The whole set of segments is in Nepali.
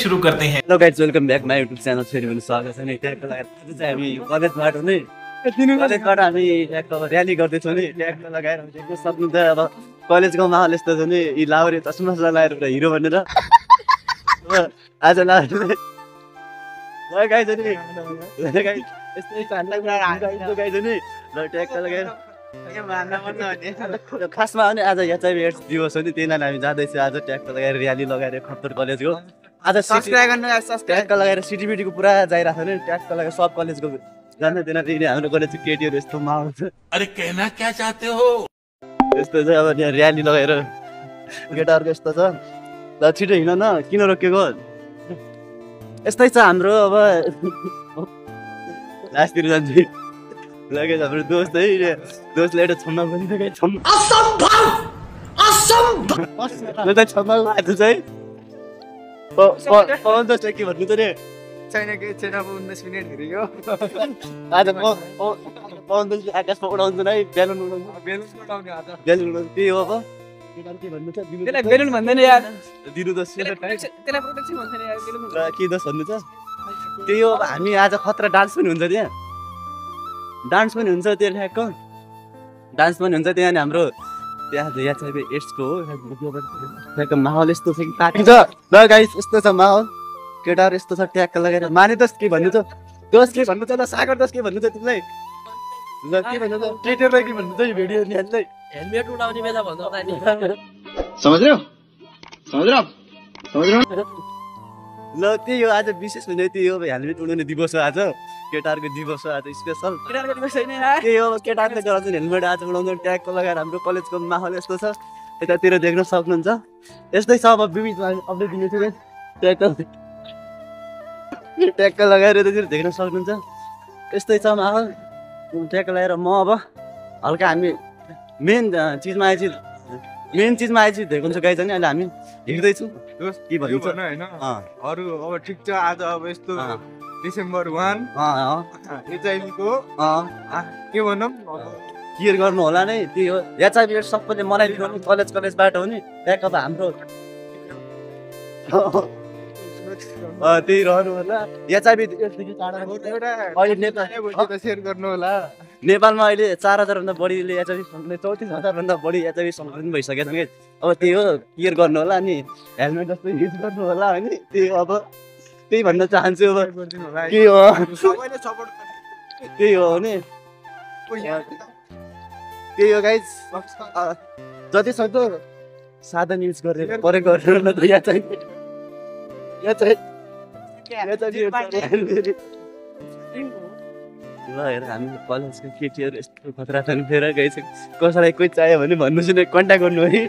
शुरू करते हैं। Hello guys, welcome back my YouTube channel. फेरि पनि स्वागत छ नि। ट्यागको लगाएर आज चाहिँ हामी कलेजबाट नै हामी ट्यागको र्याली गर्दैछौँ नि। ट्यागको लगाएर देख्न सक्नुहुन्छ अब कलेजको माहौल यस्तो छ नि। यी लाउरे चस्मा लगाएर पुरा हिरो भनेर आज लाउरे गाइस नि गाइस यस्तै चान्दा गाइस नि ल ट्यागको लगाएर खासमा पनि आज एचआइभी एड्स दिवस हो नि। त्यही लागि हामी जाँदैछौँ आज ट्यागको लगाएर र्याली लगाएर खप्तर कलेजको। आज सब्सक्राइब गर्नु ट्यागको लगाएर सिटिबिटीको पुरा जाइरहेको छ नि। ट्यागको लगाएर सब कलेजको जान्दैन हाम्रो कलेजको केटीहरू यस्तो माहौल छ। अरे कहना क्या चाहते हो? यस्तो चाहिँ अब यहाँ र्याली लगाएर केटाहरूको यस्तो छ। ल छिटो हिँड न, किन रोकेको? यस्तै छ हाम्रो अब लास्टतिर जान्छु। लगे हाम्रो दोस्त है, दोस्तले एउटा छम्मा पनि छम्मा आएको चाहिँ पवन दोस्त के भन्नु त रे? छैन के छैन, 19 मिनेट हिँड्यो आज पवन दोस्त आकाशमा उडाउँछ है, बेलुन उडाउने आज बेलुन उडाउने। त्यही हो अब के भन्नु छ? त्यसलाई बेलुन भन्दैन यार, दिनु दोस्त त्यसलाई प्रोटेक्सन भन्छ नि यार, बेलुन के दोस्त भन्नु छ? त्यही हो अब हामी आज खतरा डान्स पनि हुन्छ त्यहाँ, डान्स पनि हुन्छ त्यो ठ्याक्क डान्स पनि हुन्छ त्यहाँ। हाम्रो त्यहाँ एचआइभी एड्सको हो त्यहाँको माहौल यस्तो छ कि पार्टी छ। ल गाइस यस्तो छ माहौल, केटाहरू यस्तो छ। ट्याक्क लगाएर माने दोस्त के भन्नु छ? दोस्त के भन्नु छ? ल सागर दोस्त के भन्नु छ तिमीलाई? ल के भन्नु छ? ट्रेटरलाई के भन्नु छ? यो भिडियो निहाल्दै हेलमेट उडाउने बेला भन्नु त नि। समझ रहे हो? ल त्यही हो आज विशेष हुने। त्यही हो हेलमेट उडाउने दिवस हो आज, केटाहरूको दिवस हो आज स्पेसल। केटाहरूको दिवस छैन यार, त्यही हो केटाहरूले गराउँछ हेलमेट आज उडाउँछ। ट्यागको लगाएर हाम्रो कलेजको माहौल यस्तो छ। यतातिर देख्न सक्नुहुन्छ यस्तै छ। अब बिचमा अपडेट दिनेछु ट्यागको लगाएर यतातिर देख्न सक्नुहुन्छ यस्तै छ माहौल। ट्यागको लगाएर म अब हल्का हामी मेन चिजमा आएपछि दिएको हुन्छ गाइज नि। अहिले हामी हिँड्दैछु। के भन्नु छ हैन अरु? अब ठिक छ, आज अब यस्तो डिसेम्बर 1 एचआइभी को के भनौँ केयर गर्नु होला नै। त्यही हो एचआइभी एड्स सबैले मनाइदिनु कलेजबाट हो नि। ट्याग अब हाम्रो त्यही रहनु होला। एचआइभी सेयर गर्नु होला। नेपालमा अहिले 4000 भन्दा बढीले एचआइभी संक्रमण, 34,000 भन्दा बढी एचआइभी संक्रमण भइसकेको छ। अब त्यही हो केयर गर्नु होला अनि हेलमेट जस्तो युज गर्नु होला होइन। त्यही हो अब त्यही भन्न चाहन्छु। अब के हो त्यही हो नि, त्यही हो गाइज। जति सक्दो साधन युज गरेर प्रयोग गर्नु न त। ल हेर हामी कलेजको केटीहरू यस्तो खतरा छन्। फेर गइस कसैलाई कोही चाहियो भने भन्नुहोस् न, कन्ट्याक्ट गर्नु है।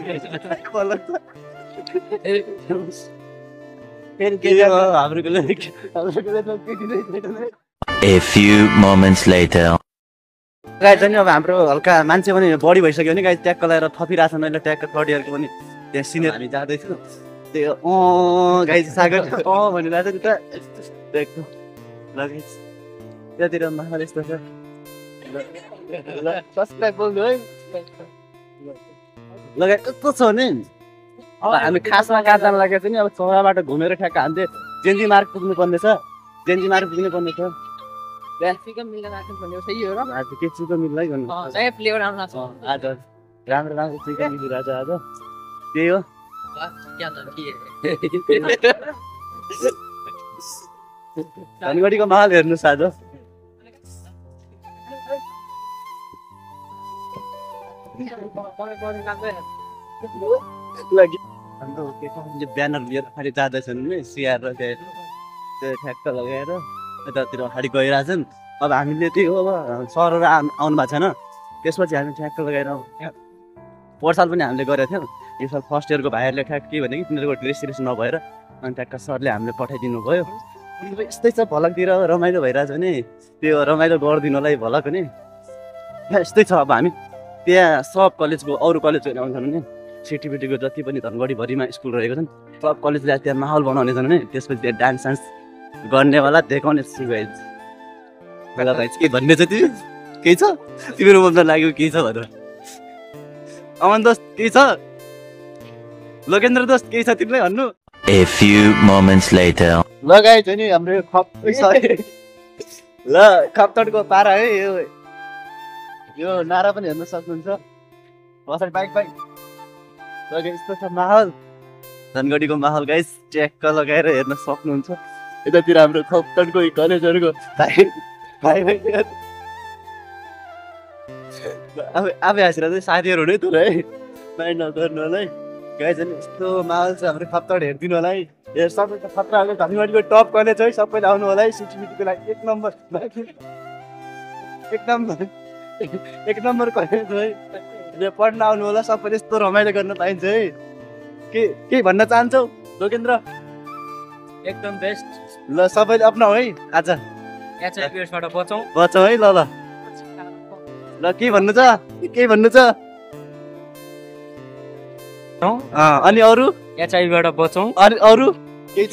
A few moments later. Guys नि अब हाम्रो हल्का मान्छे पनि बढी भइसक्यो नि गाइस। ट्यागको लगाएर थपिरहेको छ। अहिले ट्यागको थर्ड इयरको पनि त्यहाँ सिनियर हामी जाँदैछौँ। त्यो गाइस सागर भनिरहेको छ नि त ट्यागको। ल गाइस त्यहाँतिर माहौल यस्तो छ। कसलाई बोल्नु है? लगाइ कस्तो छ नि। अब हामी खासमा कहाँ जान लागेको छ नि। अब चौराबाट घुमेर ठ्याक्क हामीले जेन्जी मार्ग पुग्नु पर्ने छ। जेन्जी मार्ग पुग्नु पर्ने छ। ट्राफिकमा मिलेर राख्नु पर्ने हो। सही हो र? आज के चिजको मिल्दै गर्नु सही फ्लेभर राम्रो छ आज। राम्रो चिकन मिलिरहेछ आज। त्यही हो क्या त के धनगढीको माहौल हेर्नुहोस् आज। ब्यानर लिएर अगाडि जाँदैछन् नि सिआर र त्यो ठ्याक्क लगाएर यतातिर अगाडि गइरहेछन्। अब हामीले त्यही हो अब सरहरू आउनु भएको छैन। त्यसपछि हामी ठ्याक्क लगाएर पोहोर साल पनि हामीले गरेको थियौँ। यो साल फर्स्ट इयरको भाइहरूले ठ्याक्क के भने कि तिनीहरूको ड्रेस नभएर अनि ठ्याक्क सरले हामीले पठाइदिनु भयो। यस्तै छ भलकतिर रमाइलो भइरहेछ भने त्यो रमाइलो गरिदिनुलाई भलक नि यस्तै छ। अब हामी त्यहाँ सब कलेजको अरू कलेजहरू आउँछन् भने सिटिबिटीको जति पनि धनगढीभरिमा स्कुल रहेको छन् सब कलेजले त्यहाँ माहौल बनाउने छन् भने त्यसपछि त्यहाँ डान्स सान्स गर्नेवाला देखाउने सिकाइ। पहिला भाइ के भन्ने छ तिमी? केही छ तिम्रो मनमा लाग्यो केही छ भनेर? अमन दोस्त केही छ? लोकेन्द्र दोस्त केही छ तिमीलाई भन्नु? A few moments later. लगाएछ नि हाम्रो खप सरी ल खप्तडको पारा है यो नारा पनि हेर्न सक्नुहुन्छ पछाडि बाइक यस्तो छ माहौल धनगढीको माहौल गाइस ट्याक्क लगाएर हेर्न सक्नुहुन्छ यतातिर हाम्रो खप्तडको कलेजहरूको आफै हाँसेर चाहिँ साथीहरू नै तुर है माइन्ड नगर्नु होला है गाइस अनि यस्तो माहौल छ हाम्रो खप्तड हेरिदिनु होला है यो सबै त खतराले धनगढीको टप कलेज है सबैले आउनु होला है सिटिभिटीको लागि एक नम्बर कलेज है यो पढ्न आउनु होला सबैले यस्तो रमाइलो गर्न पाइन्छ है के भन्न चाहन्छौ लोकेन्द्र एकदम बेस्ट ल सबैले अपनाऊ है आज एचआइभीबाट बचौँ है ल के भन्नु छ अनि अरू एचआइभीबाट बचौँ अनि अरू के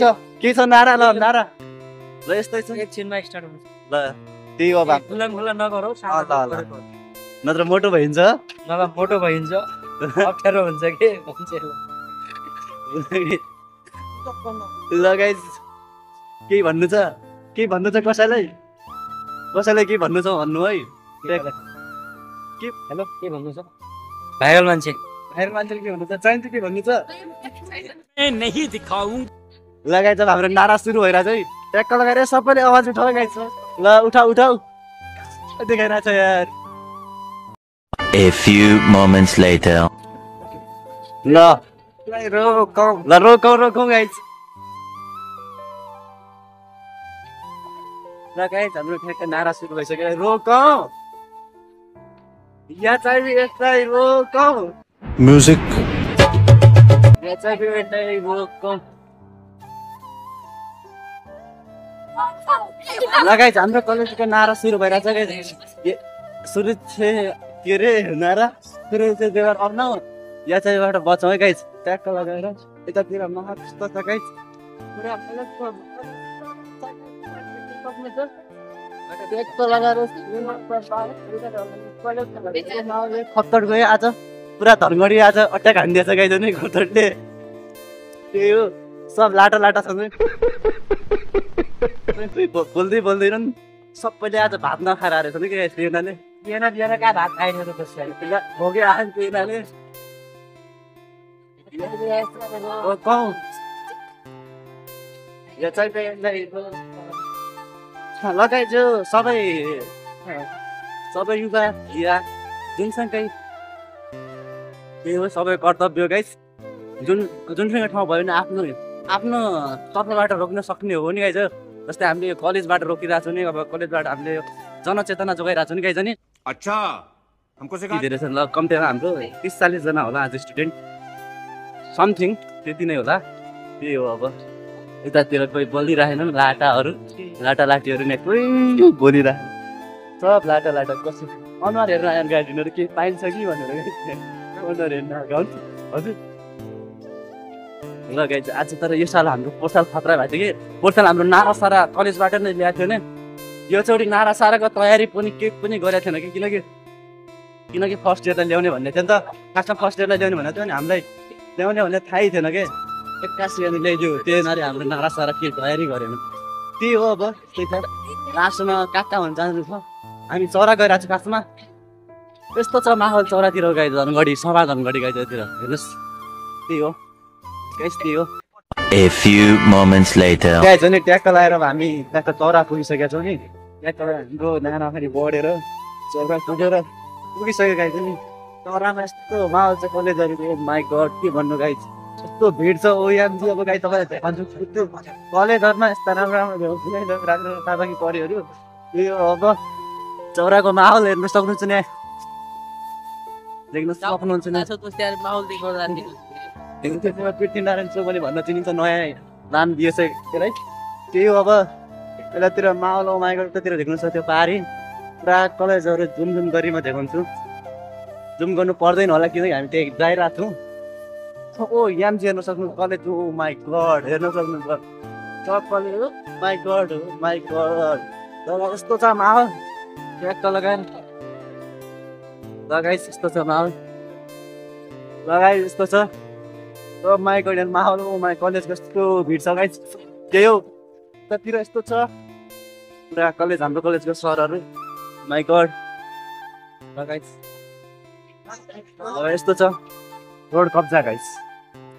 छ नारा ल नारा ल यस्तै छ एकछिनमा स्टार्ट हुन्छ ल त्यही हो बाप खुल्ला नगरौ नत्र मोटो भइन्छ नभए मोटो भइन्छ अप्ठ्यारो हुन्छ के मान्छेहरू ल गाइस केही भन्नु छ कसैलाई के भन्नु छ भन्नु है हेलो के भन्नु छ भाइरल मान्छे के भन्नु छ चाहिन्छ के भन्नु छ लगाइ जब हाम्रो नारा सुरु भइरहेछ है ट्याक्क लगाएर सबैले आवाज उठाउ गाइस ल उठाउ देखाइरहेछ यार A few moments later. ल रोकौ गाइस ल गाइस हाम्रो ठ्याक्क नारा सुरु भइसक्यो रोकौ या चाहिँ यस्तै रोकौ म्युजिक या चाहिँ यस्तै रोकौ ल गाइस हाम्रो कलेजको नारा सुरु भइरहेछ गाइस सुरु के रे नारा सुरु चाहिँ देवर अपनाऊ या चाहिँ बाट बचाऊ है गाइस ट्याक्क लगाएर यतातिर महत्व छ गाइस पुरा खप्तड गयो आज पुरा धनगढी आज अट्याक हानिदिएछ गाइस नि खप्तडले त्यही हो सब लाटा छ बोल्दैनन् सबैले आज भात नखाएर आएको छ नि गाइस यिनीहरूले बिहान कहाँ भात खाइदिएर बस्छ भोगे आएको यिनीहरूले लगाइदियो सबै युवा जुनसँगै त्यही हो सबै कर्तव्य गाइस जुनसँग ठाउँ भयो भने आफ्नो तर्फबाट रोक्न सक्ने हो नि गाइस जस्तै हामीले कलेजबाट रोकिरहेको छौँ नि अब कलेजबाट हामीले जनचेतना जोगाइरहेको छौँ नि गाइस नि अच्छा हमको धेरै छ ल कम्तीमा हाम्रो 30-40 जना होला आज स्टुडेन्ट समथिङ त्यति नै होला त्यही हो अब यतातिर कोही बोलिरहेन लाटा लाटीहरू नै कोही बोलिरहेन सब लाटा कसो अनुहार हेर्न आएर गाडीहरू के पाइन्छ कि भनेर अनुहार हेर्न हजुर ल गाइस आज तर यो साल हाम्रो पोर्साल खतरा भएको थियो कि पोर्साल हाम्रो नारा सारा कलेजबाट नै ल्याएको थियो नि यो चोटि नारा साराको तयारी पनि के पनि गरेको थिएन कि किनकि फर्स्ट इयरलाई ल्याउने भन्ने थियो नि त खासमा फर्स्ट इयरलाई ल्याउने भनेको थियो नि हामीलाई ल्याउने भन्ने थाहै थिएन कि एक्कासी अनि ल्याइदियो त्यही नारी हाम्रो नारा सारा के तयारी गरेन त्यही हो अब त्यही छ लास्टमा कहाँ भन्न चाहन्छु छ हामी चरा गइरहेको छौँ खासमा यस्तो छ माहौल चरातिर गए धनगढी सभा धनगढी गएतिर हेर्नुहोस् त्यही हो गाइस त्यही हो A few moments later. Guys अनि ट्याक्क लगाएर हामी ट्याक्क चरा पुगिसकेका छौँ नि ट्याक्क हाम्रो नाना फेरि बढेर चरा पुगेर पुगिसक्यो गाइस नि चरामा यस्तो माहौल छ कलेजहरूको माई गड के भन्नु गाइस यस्तो भिड छ ओएमजी अब गाइस तपाईँलाई देखाउँछु कलेजहरूमा यस्ता राम्रो ताबाकी पढ्योहरू यो अब चराको माहौल हेर्न सक्नुहुन्छ नि देख्न सक्नुहुन्छ नि पृथ्वीनारायण चौबले भन्न चिनिन्छ नयाँ नाम दिएछ है त्यही हो अब यतातिर माहौल माइगड उतातिर देख्नुहुन्छ त्यो पारी पुरा कलेजहरू जुम गरीमा देखाउँछु जुम गर्नु पर्दैन होला किनकि हामी त्यही जाइरहेको छौँ ओ यामजी हेर्न सक्नु कलेज ओ माई गड हेर्न सक्नुहुन्छ सब कलेज हो माई गड यस्तो छ माहौल ट्याक्क लगाएर लगाइस यस्तो छ माहौल लगाइ यस्तो छ माई गार्डन माहौल माई कलेजको यस्तो भिड छ गाइस त्यही हो उतातिर यस्तो छ पुरा कलेज हाम्रो कलेजको सरहरू माई गड गाइस यस्तो छ रोड कब्जा गाइस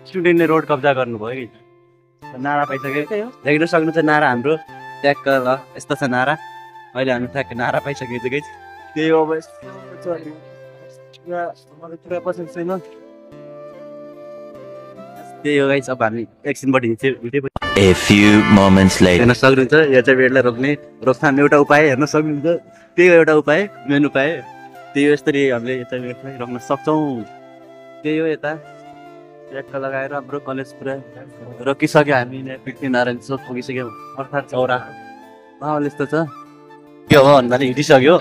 स्टुडेन्टले रोड कब्जा गर्नुभयो कि नारा पाइसक्यो देख्न सक्नुहुन्छ नारा हाम्रो ट्याक्क ल यस्तो छ नारा अहिले हामी ट्याक्क नारा पाइसकेको छ गाइस त्यही हो अब यस्तो पुरा पसेको छैन त्यही हो गाइस अब हामी एकछिनबाट हिँड्दै A few moments later. हेर्न सक्नुहुन्छ यो चाहिँ बेडलाई रोक्ने रोकथाम एउटा उपाय हेर्न सक्नुहुन्छ त्यही हो एउटा उपाय मेन उपाय त्यही हो यस्तरी हामीले यता बेडलाई रोक्न सक्छौँ त्यही हो यता ट्याक्क लगाएर हाम्रो कलेज पुरा रोकिसक्यो हामी पृथ्वीनारायण चोक पुगिसक्यौँ अर्थात् चौरा माहौल यस्तो छ के हो भन्नाले हिँडिसक्यो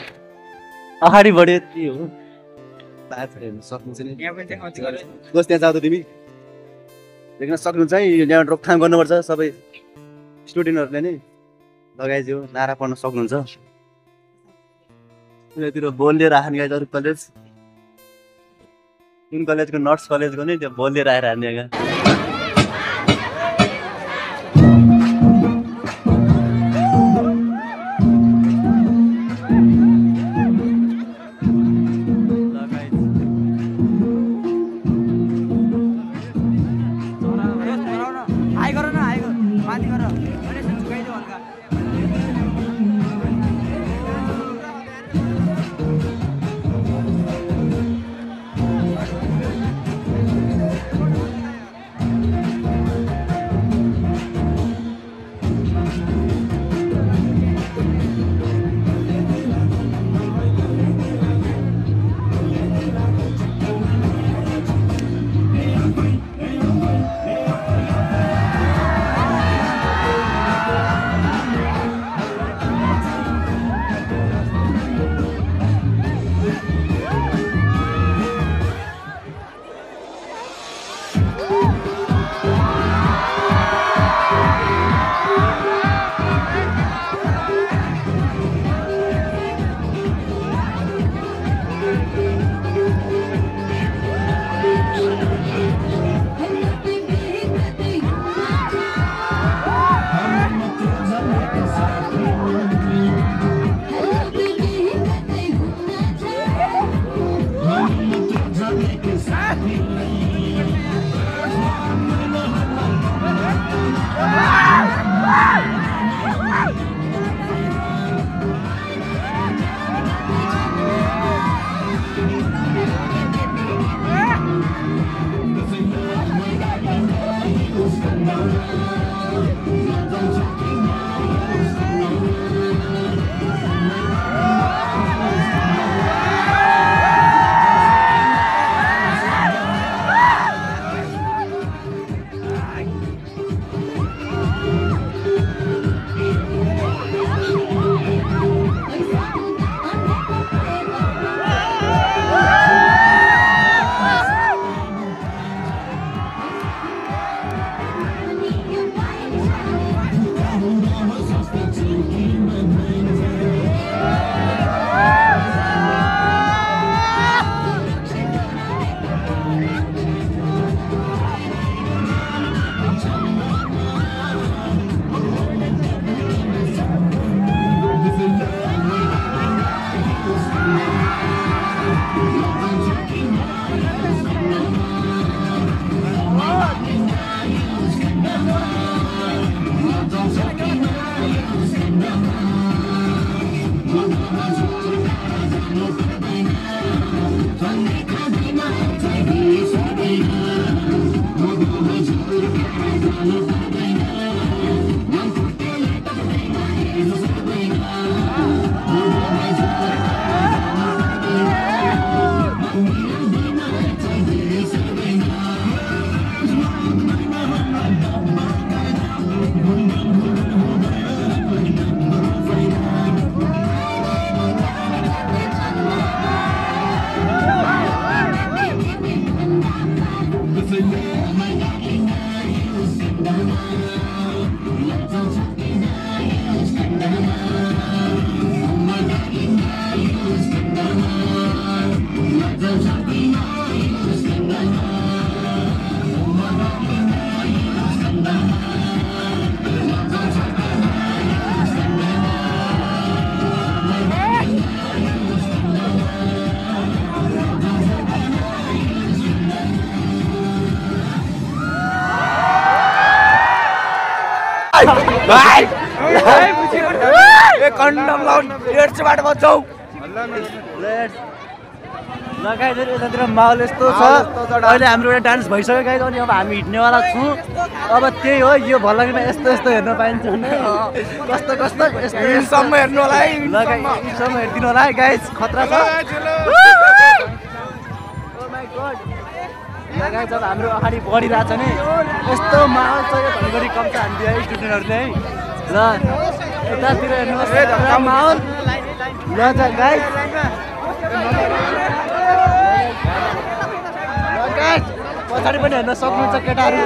अगाडि बढ्यो त्यही हो हेर्न सक्नुहुन्छ नि दोस्त त्यहाँ जाँदा तिमी देख्न सक्नुहुन्छ है यहाँ रोकथाम गर्नुपर्छ सबै स्टुडेन्टहरूले नै लगाइदियो नारा पढ्न सक्नुहुन्छ यतातिर बोल लिएर आएन गाइस अरू कलेज कुन कलेजको नर्स कलेजको नै त्यो बोल लिएर आएर हान्ने भाइ ए कन्डम लाउन एड्सबाट बचाऊ लगाइ दिएर यतातिर माहौल यस्तो छ अहिले हाम्रो एउटा डान्स भइसक्यो गाइज अनि अब हामी हिँड्नेवाला छौँ अब त्यही हो यो भलङमा यस्तो यस्तो हेर्न पाइन्छ भने कस्तो कस्तो यस्तोसम्म हेर्नु होला है लगाइ यीसम्म हेरिदिनु होला है गाइज खतरा छ लगाइ जब हाम्रो अगाडि बढिरहेछ नि यस्तो माहौल छ यो घरिघरि कम्छ हामीले है स्टुडेन्टहरूले है ल यतातिर हेर्नुहोस् माहौल ल गाइज पछाडि पनि हेर्न सक्नुहुन्छ केटाहरू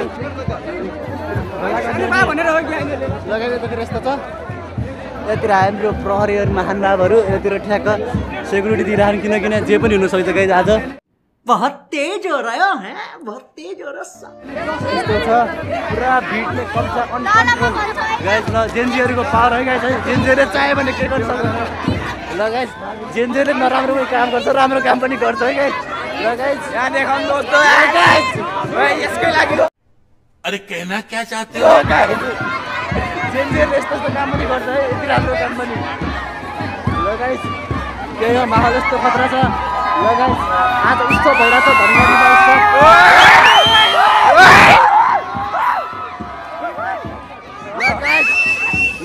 लगाएको यतातिर यस्तो छ यतातिर हाम्रो प्रहरीहरू महानुभावहरू यतातिर ठ्याक्क सेक्युरिटी दिइरहनु किनकि जे पनि हुनसक्छ गाइज आज बहुत तेज हो रहा है बहुत तेज हो रहा यस्तो छ पुरा भिडले कब्जा अनकन्ट्रोल गाइज ल जेन्जीहरूको पावर है गाइज है जेन्जीहरूले चाह्यो भने के गर्न सक्दैन ल गाइज जेन्जीहरूले नराम्रो काम गर्छ राम्रो काम पनि गर्छ है गाइज ल गाइज यहाँ देखाउनु गाइज यसकै लागि अरे कहना क्या चाहते हो जेन्जीहरूले यस्तो यस्तो काम पनि गर्छ है यति राम्रो काम पनि ल गाइज त्यही हो माहौल यस्तो खतरा छ ल गाइज आज उत्सव भइरहेको छ धनगढीमा उत्सव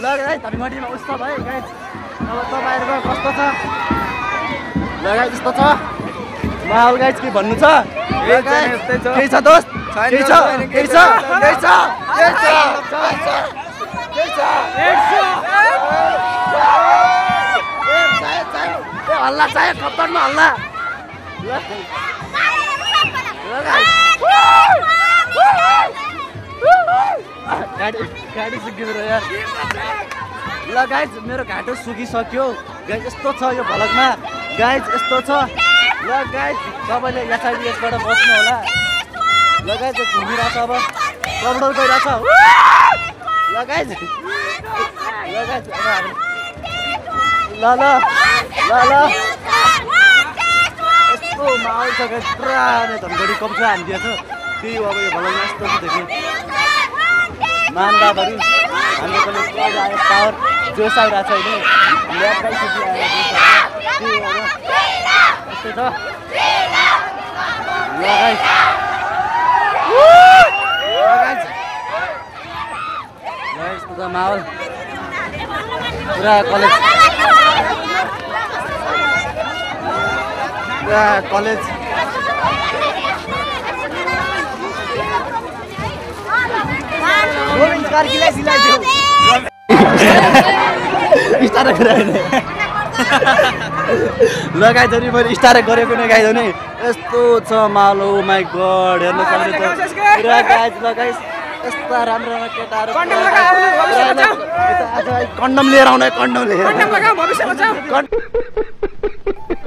ल गाइज धनगढीमा उत्सव है गाइज अब तपाईँहरूको कस्तो छ ल गाइज यस्तो छ माहौल गाइज के भन्नु छ केही छ दोस्त केही छ केही छ केही छ हल्ला चाहियो कप्तानमा हल्ला गाडी सुकिँदो यार ल गाइज मेरो घाटो सुकिसक्यो गाइज यस्तो छ यो भलकमा गाइज यस्तो छ ल गाइज तपाईँले यसबाट बस्नु होला ल गाइज घुमिरहेछ अब कपडा गइरहेछ ल गाइज ल गाइज ल ल ल ल यस्तो माहौल छ गाइज पुरा धनगढी कब्जा हानिदिएको छ त्यही हो अब यो भलकमा यस्तो छ देखि मानदाबहरू हाम्रो कलेज आयो पावर जोस आइरहेको छ अहिले ल्याब गाइसक्यो यस्तो छ ल गाइज यस्तो छ माहौल पुरा कलेज पुरा कलेज कार्कीलाई सिलाइदियो स्टार लगाइदियो नि मैले स्टार गरेको नै गाइदियो नि यस्तो छ माल ओ माई गड हेर्न सक्नुहुन्छ पुरा गाइज लगाइस यस्ता राम्रो राम्रो केटाहरू कन्डम लिएर आउनु कन्डम लिएर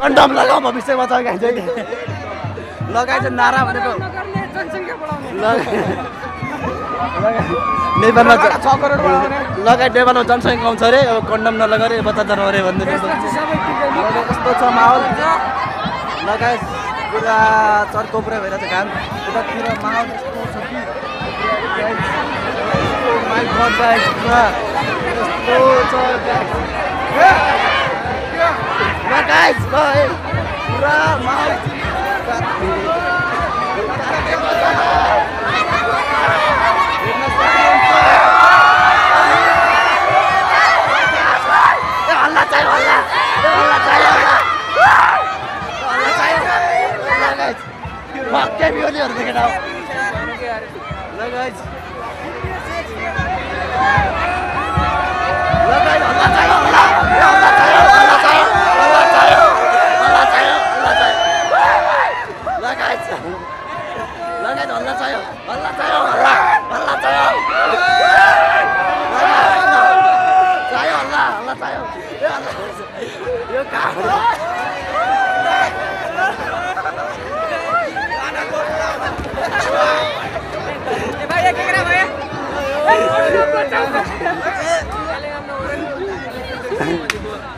कन्डम लगाऊ भविष्य बचाऊ गाइज लगाइन्छ नारा भनेको नेपालमा लगाइ नेपालमा जनसङ्ख्या आउँछ अरे अब कन्डम नलगा अरे बच्चा जन्म अरे भन्दै कस्तो छ माहौल लगाइ पुरा चर्को पुरा भइरहेको छ घाम उतातिर माहौल यस्तो छ कि पुरा माहौल Pakai video harus dikenal. Lah guys. Lah guys, Allah saya Allah. Ya Allah saya Allah saya Allah saya Allah saya Allah saya. Lah guys. Lah guys Allah saya Allah saya Allah Allah saya. Saya Allah Allah saya. Ya Allah. Ya kamu.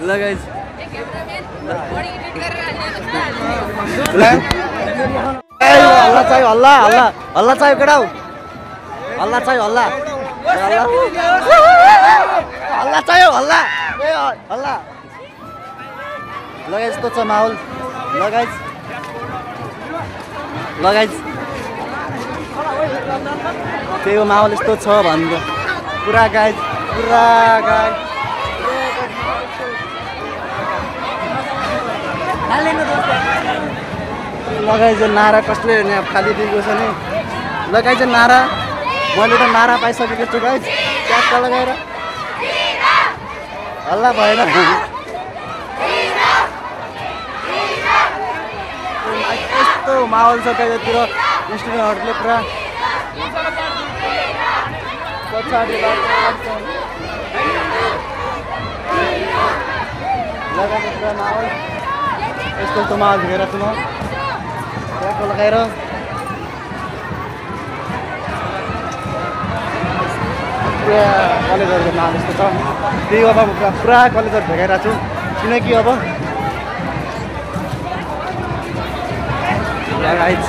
Lah guys. Allah चाहिए Allah Allah Allah चाहिए केटाउ Allah चाहिए Allah Allah हल्ला चाहियो हल्ला ए हल्ला लगाइ यस्तो छ माहौल लगाइ त्यही हो माहौल यस्तो छ भन्नु पुरा गाइज लगाइज नारा कसले खाली दिएको छ नि लगाइज नारा मैले त नारा पाइसकेको छु गाइज ट्याक्क लगाएर हल्ला भएन यस्तो माहौल छ त्यतातिर स्टुडेन्टहरूले पुरा पछाडि लगाएको पुरा माहौल यस्तो माहौल देखेर छु म ट्याक्क लगाएर पुरा कलेजहरूको नाम यस्तो छ त्यही अब पुरा कलेजहरू भेटाइरहेको छु किनकि अब लगाइज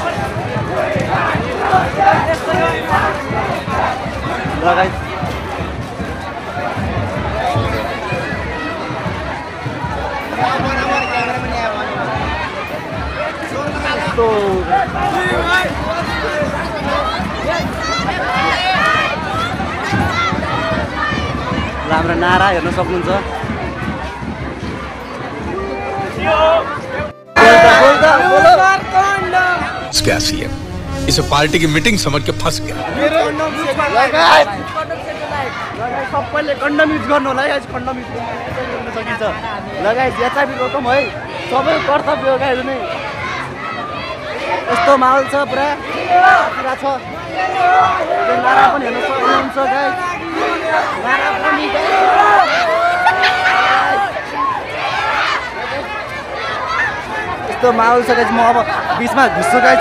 यस्तो हाम्रो नारा हेर्न सक्नुहुन्छ क्या सीएम इसे पार्टी की मीटिंग समझ के फंस गया सबैले कन्डम युज गर्नु होला है कन्डम युज गर्न सकिन्छ लगाइ एचआइभी रोकौँ है सबै कर्तव्य हो गाइज नै यस्तो माहौल छ पुरा छ नारा पनि हेर्न सक्नुहुन्छ गाइज नारा पनि यस्तो माहौल छ गाइज म अब बिचमा घुस्छु गाइज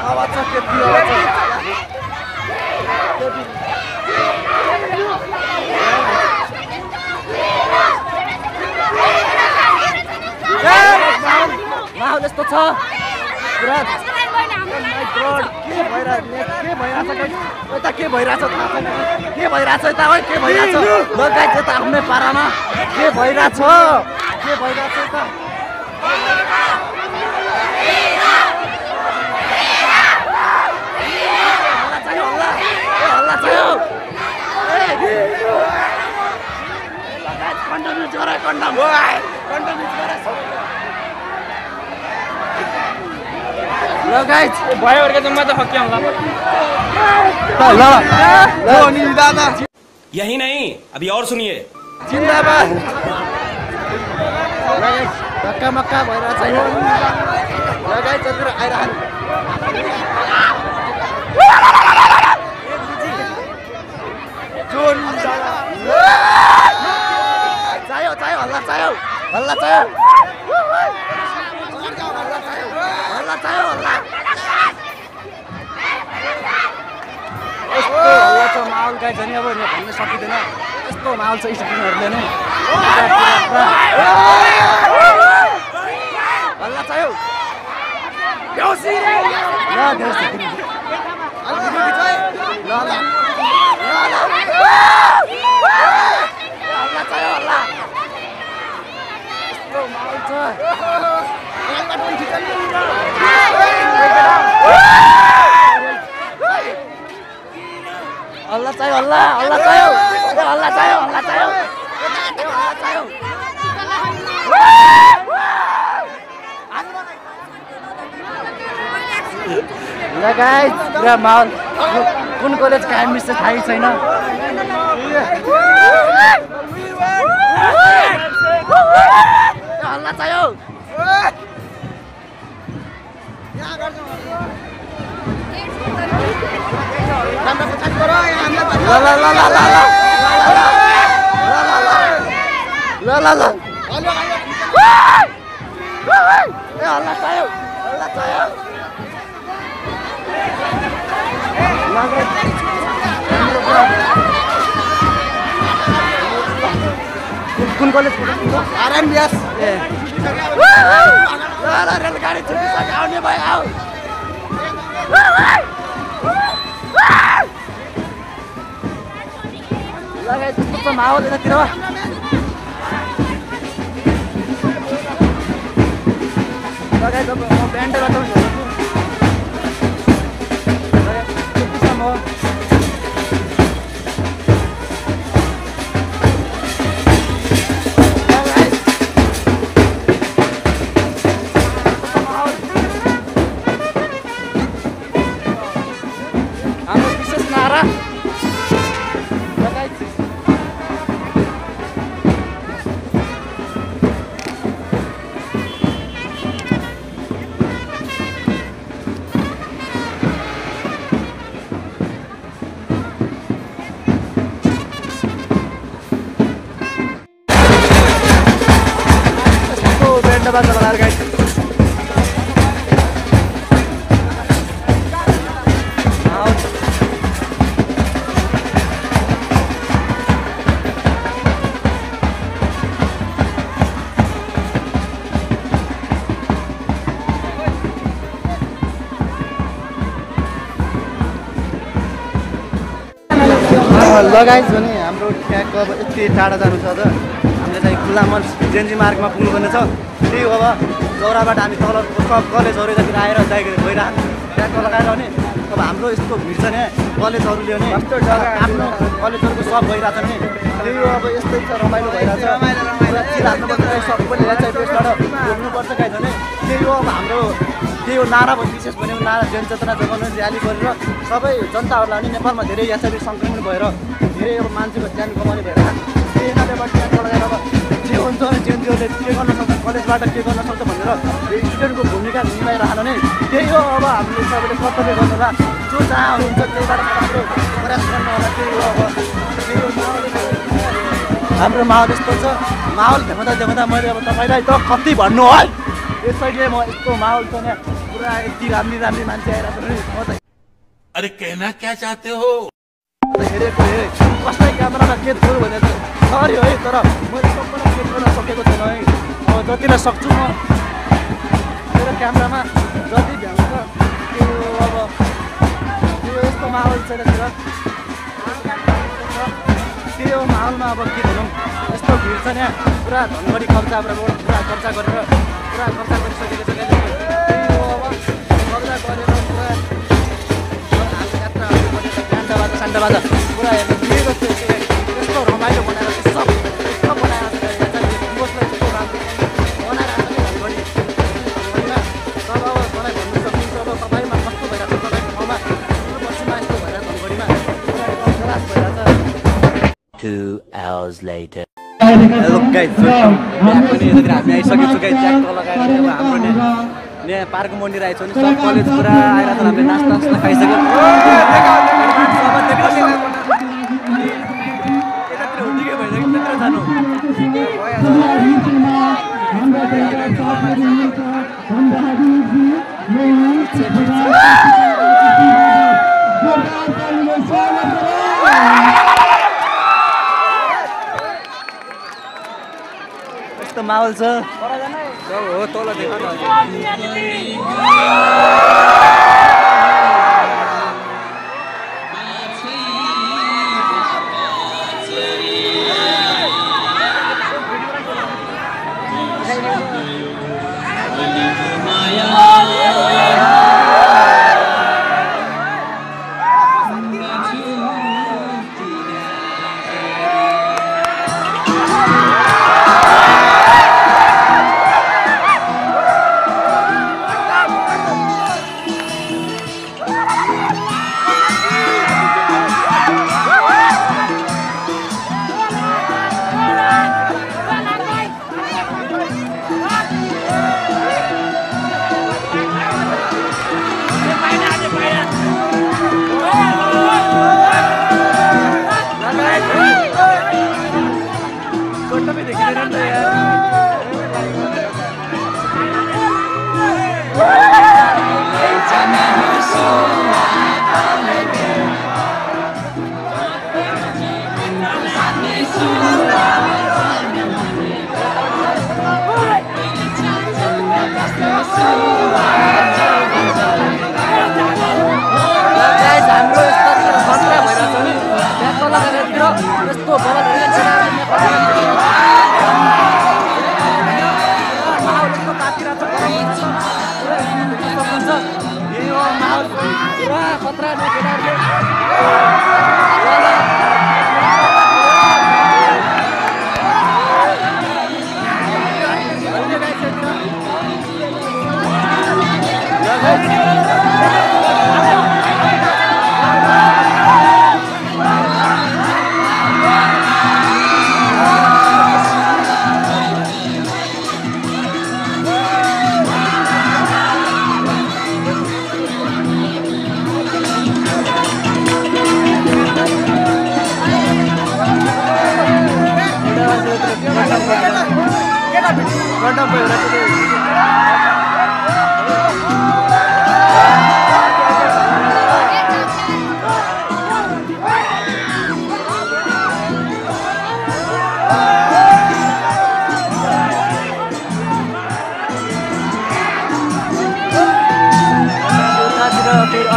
आवाज छ त्यति आवाज माहौल यस्तो छ पुरा यता के भइरहेछ यता है के भइरहेछ लगाइ यता आफ्नै पारामा के भइरहेछ यता हल्ला चाहियो कन्डम युज गर कन्डम युज गर ल गाइस भयो अर्को जम्मा त हक्के होला ल अनिल दादा यही नहीं अभी और सुनिए जिन्दाबाद ल गाइस धक्का मक्का भइरहेछ यो ल गाइस चतुर आइरहन् जोन चाहियो हल्ला चाहियो यस्तो हल्ला छ माहौल गाई झन् अब भन्न सकिँदैन यस्तो माहौल छ स्टुडेन्टहरूले नै हल्ला चाहियो Allah tayo, Allah tayo. ल गाइस पुरा माहौल कुन कलेज कायम मिस थाहै छैन हल्ला चाहियो कुन कलेज आरएमबिएस ए रेलगाडी छुटिसक्यो आउने भयो आऊ लगाइ त्यस्तो माहौल यतातिर लगाइ त म ब्यान्डै बजाउँछु बाजा लगाएर गाइस लगाइस भने हाम्रो ट्याग अब यति टाढा जानु छ त हामीले चाहिँ खुल्ला मञ्च जेएनजी मार्गमा पुग्नुपर्ने छ त्यही हो अब चौराबाट हामी तल सब कलेजहरू यतातिर आएर जाइकन गइरहन्छ ट्याग लगाएर भने अब हाम्रो यस्तो भिड छ नि कलेजहरूले भने आफ्नो कलेजहरूको सब गइरहेछ नि त्यही हो अब यस्तै छ रमाइलो भइरहेछ सबैले एचआइपिएसबाट रोक्नुपर्छ काहीँ भने त्यही हो अब हाम्रो त्यही हो नारा विशेष भनेको नारा जनचेतना जगाउने र्याली गरेर सबै जनताहरूलाई पनि नेपालमा धेरै एचआइभी सङ्क्रमण भएर धेरै अब मान्छेको ज्यान कमाउने भएर त्यही नाराबाट ट्याग लगाएर अब के हुन्छ भने जेएनजीहरूले के गर्न सक्छ कलेजबाट के गर्न सक्छ भनेर स्टुडेन्टको भूमिका निभाइरहनु नै त्यही हो अब हामीले सबैले कर्तव्य गर्नु होला जो जहाँ हुनुहुन्छ त्यहीबाट हाम्रो प्रयास गर्नु होला त्यही हो अब त्यही हो हाम्रो माहौल यस्तो छ माहौल देखाउँदा मैले अब तपाईँलाई त कति भन्नु है यसैले म यस्तो माहौल छ नि पुरा यति राम्री मान्छे आइरहेको छ नि म त अरे कहना क्या चाहते हो हेरेको हेरेँ कसै क्यामेरामा कैद गरौँ भने सरी है तर मैले सबैलाई कैद गर्न सकेको छैन है अब जतिलाई सक्छु म मेरो क्यामेरामा जति भ्याउँछ त्यो अब त्यो यस्तो माहौल छ यतातिर त्यो माहौलमा अब के भनौँ यस्तो भिड छ नि पुरा धनगढी कब्जाबाट पुरा कब्जा गरेर पुरा कब्जा गरिसकेको छ त्यही हो अब कब्जा गरेर पुरा यात्राहरू गरेर सान्डा बाजा पुरा हेर्नु दिएको थियो यस्तो रमाइलो बनाएर सब यस्तो बनाएर दिवसलाई यस्तो राम्रो बनाएर धनगढी सब अब मलाई भन्नु सक्नुहुन्छ अब तपाईँमा कस्तो भइरहेको छ तपाईँको ठाउँमा पश्चिममा यस्तो भइरहेको धनगढीमा पुरा खराब भइरहेछ 2 hours later. हेलो गाइस पनि हामी आइसकेको छु गाइस ट्याग लगाएर अब हाम्रो यहाँ पार्क मन्दिर आइसक्यो नि सब कलेज पुरा आइरहेको छ हामीले नास्ता खाइसक्यो यतातिर हुँदिकै भइसक्यो त्यतिर जानु यस्तो माहौल छ हो तल देख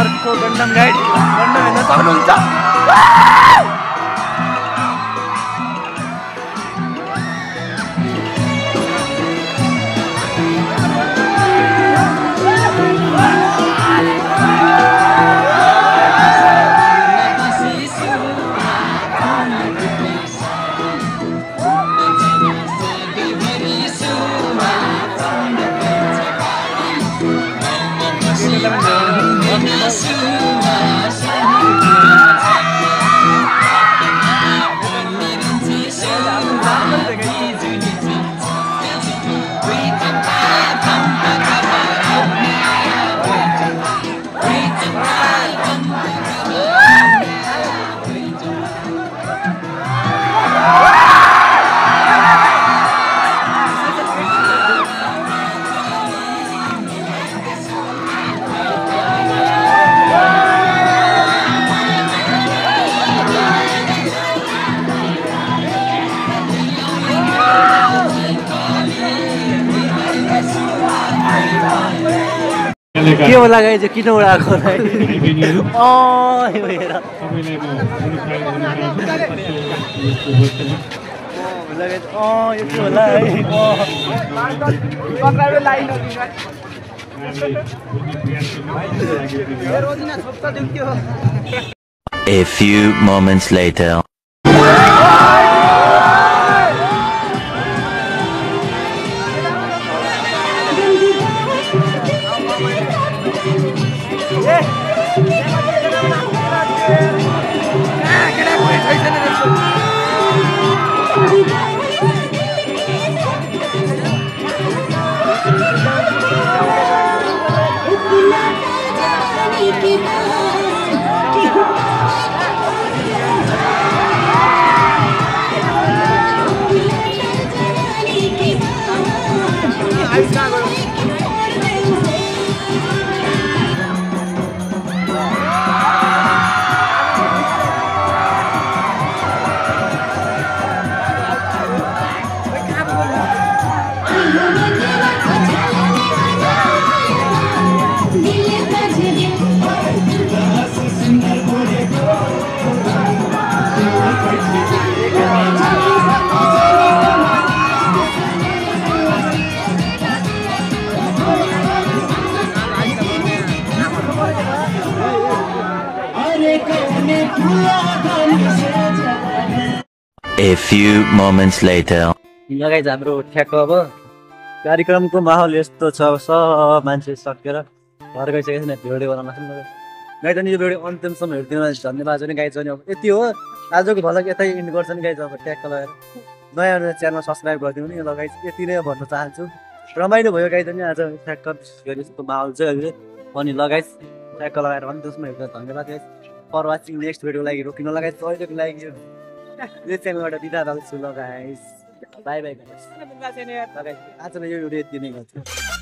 अर्को गन्डम गाइड गन्डम हेर्न सक्नुहुन्छ। के होला गाइज किन उडाएको A few moments later. A few moments later. Guys हाम्रो ठ्याक्क अब कार्यक्रमको माहौल यस्तो छ, सब मान्छे सकेर घर गइसकेको छैन, भिडियो बनाउन गाइज। अनि यो भिडियो अन्तिमसम्म हेरिदिनु धन्यवाद पनि गाइज। अनि अब यति हो आजको भलक यतै इन्ड गर्छ नि गाइज। अब ट्याक्क लगाएर नयाँ नयाँ च्यानल सब्सक्राइब गरिदिनु नि ल गाइज। यति नै भन्न चाहन्छु। रमाइलो भयो गाइज। अनि आज ठ्याक्क गरी यस्तो माहौल चाहिँ अहिले अनि ल गाइज ट्याक्क लगाएर अन्तिमसम्म हेर्दा धन्यवाद guys for watching. Next video लागि रोकिनु लगाइज। अहिलेको लागि यो च्यानलबाट बिदा लाग्छु ल गाइज। By by guys. आजलाई यो भिडियो यति नै गर्छु।